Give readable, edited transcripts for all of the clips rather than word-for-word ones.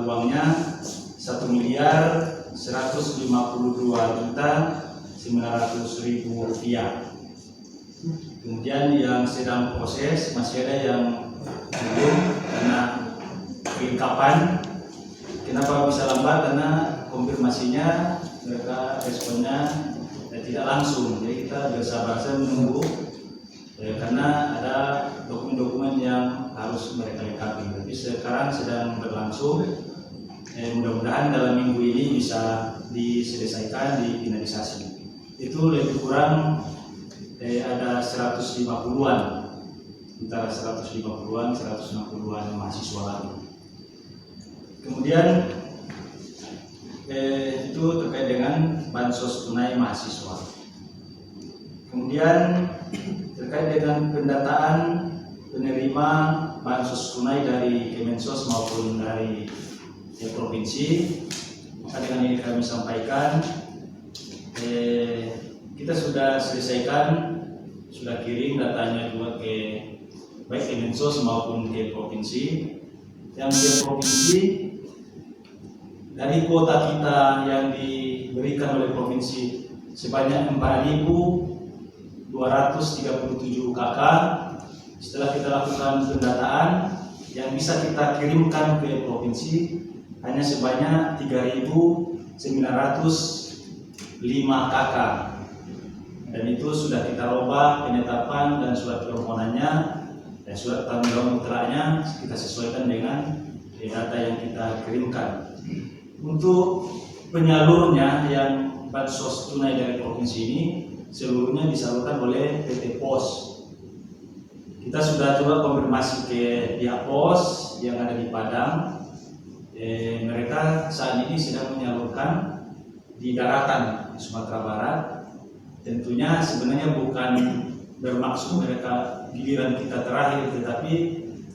uangnya 1.152.900.000 rupiah. Kemudian yang sedang proses masih ada yang belum karena kelengkapan. Kenapa bisa lambat? Karena konfirmasinya mereka responnya tidak langsung, jadi kita bersabar menunggu karena ada dokumen-dokumen yang harus mereka lengkapi. Tapi sekarang sedang berlangsung. Mudah-mudahan dalam minggu ini bisa diselesaikan, difinalisasi. Itu lebih kurang ada 150-an, antara 150-an, 160-an mahasiswa lagi. Kemudian itu terkait dengan bansos tunai mahasiswa. Kemudian terkait dengan pendataan penerima bansos tunai dari Kemensos maupun dari provinsi, maka dengan ini kami sampaikan kita sudah selesaikan, sudah kirim datanya juga ke baik Kemensos maupun ke provinsi. Yang ke provinsi, dari kuota kita yang diberikan oleh provinsi sebanyak 4.237 KK. Setelah kita lakukan pendataan, yang bisa kita kirimkan ke provinsi hanya sebanyak 3.905 KK. Dan itu sudah kita robah penetapan dan surat permohonannya dan surat tanggung jawab mutlaknya kita sesuaikan dengan data yang kita kirimkan. Untuk penyalurnya yang bansos tunai dari provinsi ini seluruhnya disalurkan oleh PT Pos. Kita sudah coba konfirmasi ke pihak Pos yang ada di Padang. Mereka saat ini sedang menyalurkan di daratan di Sumatera Barat. Tentunya sebenarnya bukan bermaksud mereka giliran kita terakhir, tetapi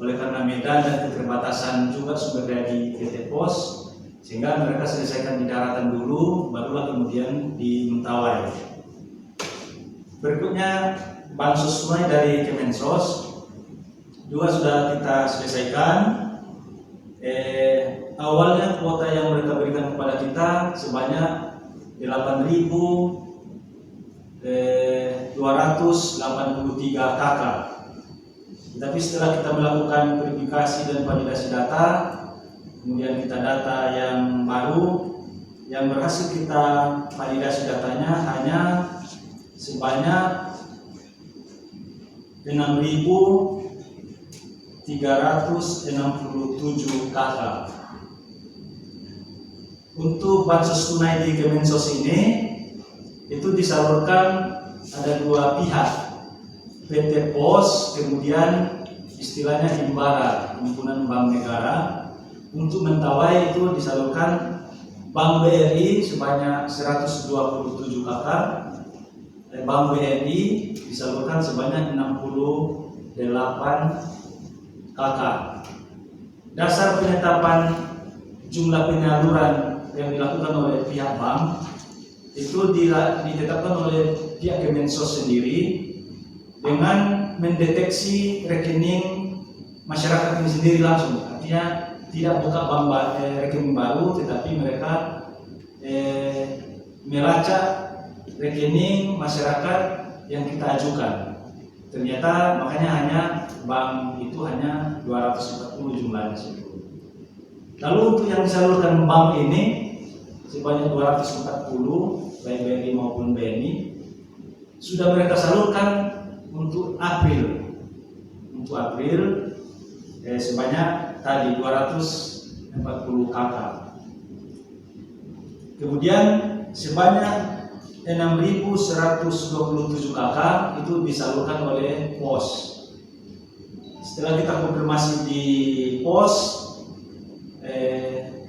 oleh karena medan dan keterbatasan juga sumber daya di PT Pos, sehingga mereka selesaikan di daratan dulu, barulah kemudian di Mentawai. Berikutnya bansos tunai dari Kemensos juga sudah kita selesaikan. Awalnya kuota yang mereka berikan kepada kita sebanyak 8.283 KK. Tapi setelah kita melakukan verifikasi dan validasi data, kemudian kita data yang baru, yang berhasil kita validasi datanya hanya sebanyak 6.367 KK. Untuk bansos tunai di Kemensos ini itu disalurkan ada dua pihak, PT Pos, kemudian istilahnya Himbara, Himpunan Bank Negara. Untuk Mentawai itu disalurkan Bank BRI sebanyak 127 KK, Bank BRI disalurkan sebanyak 68 KK. Dasar penetapan jumlah penyaluran yang dilakukan oleh pihak bank itu ditetapkan oleh pihak Kemensos sendiri dengan mendeteksi rekening masyarakat ini sendiri langsung. Artinya tidak buka rekening baru, tetapi mereka melacak rekening masyarakat yang kita ajukan. Ternyata makanya hanya bank itu hanya 240 jumlahnya. Lalu untuk yang disalurkan bank ini sebanyak 240, baik BRI maupun BNI, sudah mereka salurkan untuk April. Untuk April sebanyak tadi 240 KK. Kemudian sebanyak 6.127 KK itu disalurkan oleh Pos. Setelah kita konfirmasi di Pos,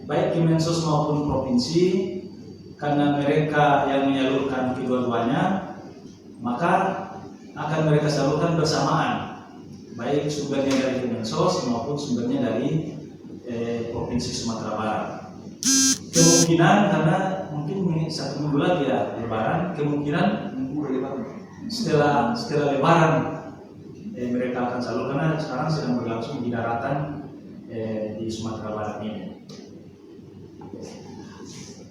baik Kemensos maupun provinsi, karena mereka yang menyalurkan kedua-duanya, maka akan mereka salurkan bersamaan, baik sumbernya dari Kemensos maupun sumbernya dari Provinsi Sumatera Barat. Kemungkinan karena mungkin 1 minggu lagi ya Lebaran, kemungkinan setelah Lebaran mereka akan salurkan, karena sekarang sedang berlangsung di daratan di Sumatera Barat ini.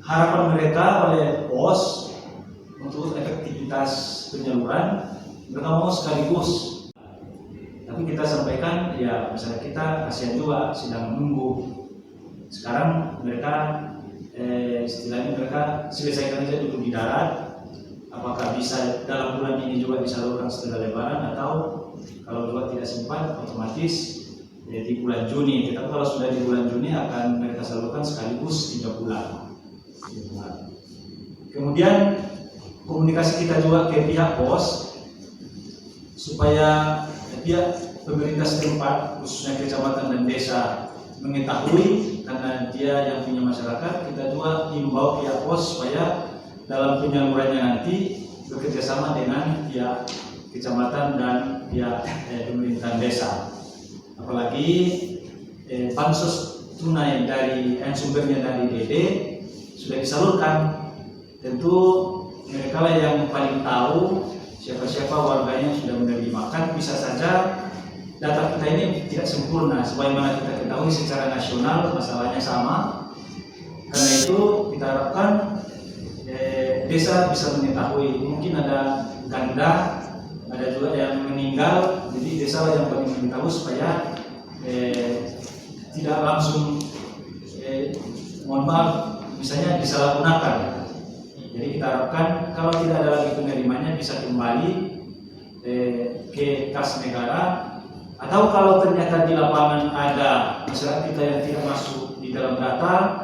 harapan mereka oleh pos untuk efektivitas penyaluran, mereka mau sekaligus. Tapi kita sampaikan, ya misalnya kita kasihan juga sedang menunggu. Sekarang mereka istilahnya mereka selesaikan saja dulu di darat. Apakah bisa dalam bulan ini juga disalurkan setelah Lebaran, atau kalau juga tidak sempat otomatis di bulan Juni. Tetapi kalau sudah di bulan Juni akan mereka salurkan sekaligus 3 bulan. Kemudian komunikasi kita juga ke pihak pos supaya pihak pemerintah setempat, khususnya kecamatan dan desa, mengetahui, karena dia yang punya masyarakat. Kita juga himbau pihak pos supaya dalam penyalurannya nanti bekerja sama dengan pihak kecamatan dan pihak pemerintahan desa. Apalagi bansos tunai dari sumbernya dari DD sudah disalurkan. Tentu mereka lah yang paling tahu siapa-siapa warganya yang sudah menerima. Kan bisa saja data kita ini tidak sempurna, sebagaimana kita ketahui secara nasional masalahnya sama. Karena itu kita harapkan desa bisa mengetahui, mungkin ada ganda, ada juga yang meninggal, jadi desa yang paling mengetahui supaya tidak langsung mohon maaf misalnya disalahgunakan. Jadi kita harapkan kalau tidak ada lagi penerimanya bisa kembali ke kas negara, atau kalau ternyata di lapangan ada masyarakat kita yang tidak masuk di dalam data,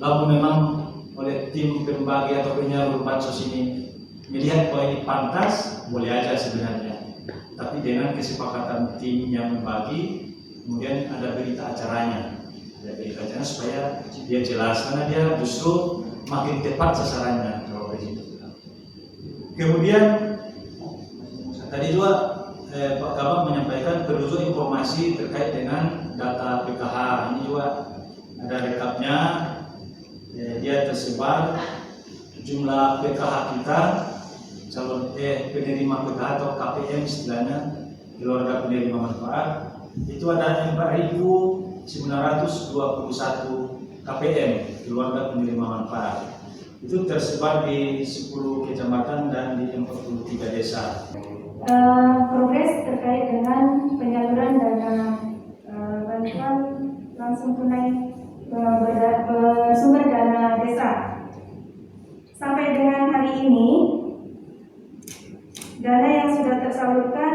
lalu memang oleh tim pembagi atau penyalur bansos ini melihat bahwa ini pantas, boleh aja sebenarnya. Tapi dengan kesepakatan tim yang membagi, kemudian ada berita acaranya. Ada berita acaranya supaya dia jelas, karena dia justru makin tepat sasarannya kalau begitu. Kemudian tadi juga Pak Kabak menyampaikan perlu juga informasi terkait dengan data PKH. Ini juga ada rekapnya. Dia tersebar jumlah PKH kita, calon penerima PKH atau KPM istilahnya, keluarga penerima manfaat, itu ada 4.921 KPM, keluarga penerima manfaat. Itu tersebar di 10 kecamatan dan di 43 desa. Progres terkait dengan penyaluran dana bantuan langsung tunai bersumber dana desa. Sampai dengan hari ini, dana yang sudah tersalurkan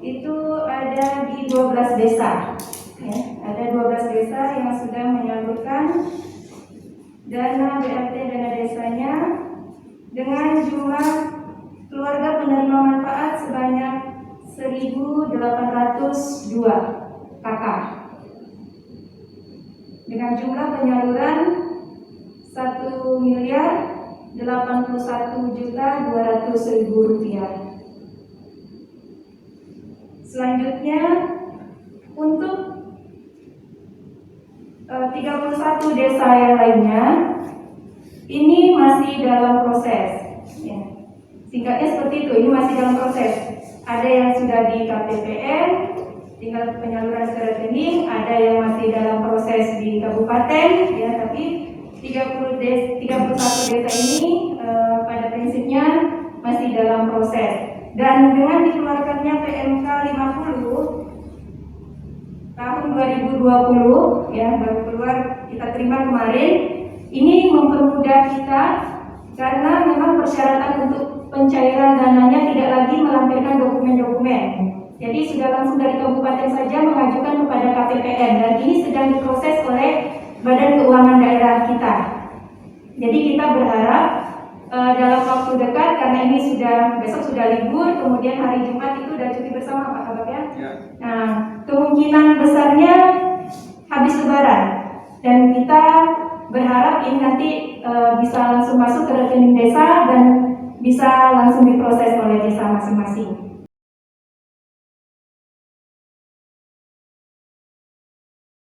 itu ada di 12 desa. Ya, ada 12 desa yang sudah menyalurkan dana BLT dana desanya dengan jumlah keluarga penerima manfaat sebanyak 1.802 kakak, dengan jumlah penyaluran 1.081.200.000 rupiah. Selanjutnya untuk 31 desa yang lainnya ini masih dalam proses. Ya. Singkatnya seperti itu, ini masih dalam proses. Ada yang sudah di KPPN, tinggal penyaluran secara rekening, ada yang masih dalam proses di kabupaten, ya, tapi 31 desa ini pada prinsipnya masih dalam proses. Dan dengan dikeluarkannya PMK 50 tahun 2020, ya, baru keluar, kita terima kemarin, ini mempermudah kita karena memang persyaratan untuk pencairan dananya tidak lagi melampirkan dokumen-dokumen. Jadi sudah langsung dari kabupaten saja mengajukan kepada KPPN, dan ini sedang diproses oleh Badan Keuangan Daerah kita. Jadi kita berharap dalam waktu dekat, karena ini besok sudah libur, kemudian hari Jumat itu sudah cuti bersama Pak Kabak, ya? Ya. Nah, kemungkinan besarnya habis Lebaran, dan kita berharap ini nanti bisa langsung masuk ke rekening desa dan bisa langsung diproses.